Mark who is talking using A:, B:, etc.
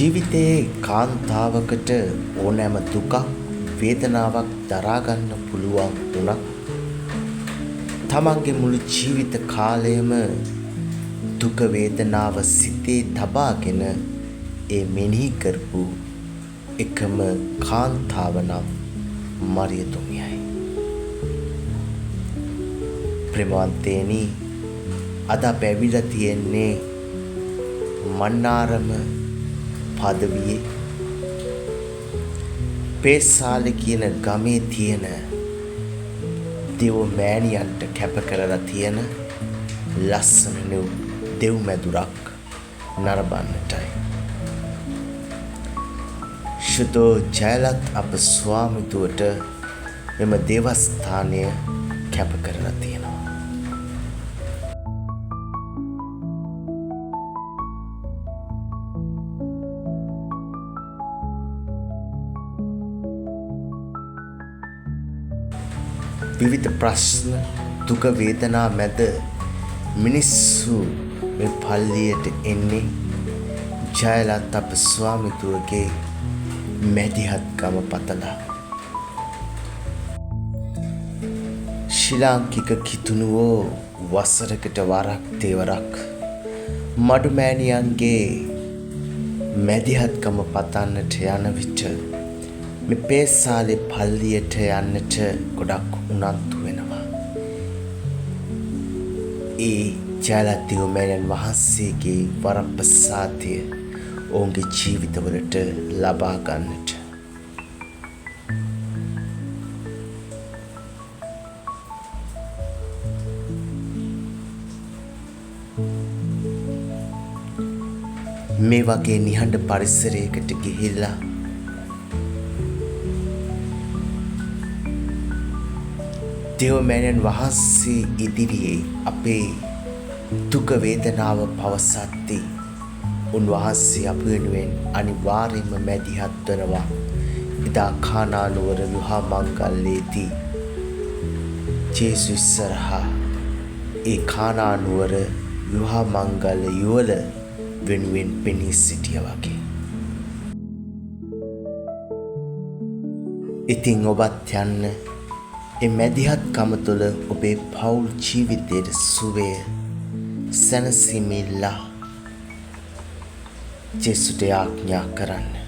A: ජීවිතයේ කාන්තාවකට ඕනෑම දුකක් වේදනාවක් දරා ගන්න පුළුවන් වුණත් තමන්ගේ මුළු ජීවිත කාලයම දුක වේදනාව සිතේ තබාගෙන ඒ මෙනෙහි කරපු එකම කාන්තාව නම් මරියතුමියයි. ප්‍රේමවන්තේනි, අද අප ඇවිල්ලා තියෙන්නේ මන්නාරම පදවියේ පේසාල කියන ගමේ තියෙන දෙව් මෑණියන්ට කැප කරලා තියෙන ලස්සන දෙව් මැදුරක් නරඹන්නටයි. ශුද්ධෝ ජයලත් අප ස්වාමිතුවට මෙම දේවස්ථානය කැප කරලා තියෙනවා. විවිධ ප්‍රශ්න දුක වේදනා මැද මිනිස්සු මේ පල්ලියට එන්නේ ජයලත් අප ස්වාමිතුවගේ මැදිහත්කම පතලා. ශ්‍රී ලාංකික කිතුනුවෝ වසරකට වරක් දෙවරක් මඩුමෑණියන්ගේ මැදිහත්කම පතන්නට යන විට මේ පේසාලේ පල්ලියට යන්නට ගොඩක් උනන්දු වෙනවා. ඒ ජයලත් දෙව්මෑණියන් වහන්සේගේ වරප්‍රසාදය ඔවුන්ගේ ජීවිතවලට ලබා ගන්නට. මේ වගේ නිහඬ පරිසරයකට ගිහිල්ලා දෙව්මෑණියන් වහන්සේ ඉදිරියේ අපේ දුක වේදනාව පවසද්දී උන්වහන්සේ අප වෙනුවෙන් අනිවාර්යයෙන්ම මැදිහත් වෙනවා. එදා කානා නුවර විවාහ මංගල්‍යයේදී ජේසුස් ඉස්සරහා ඒ කානා නුවර විවාහ මංගල්‍ය යුවළ වෙනුවෙන් පෙනී සිටියා වගේ. ඉතින් ඔබත් යන්න ඒ මැදිහත්කම තුළ ඔබේ පෞල් ජීවිතයේ සුවය සැනසීමilla ජේසුට ආඥා කරන්න.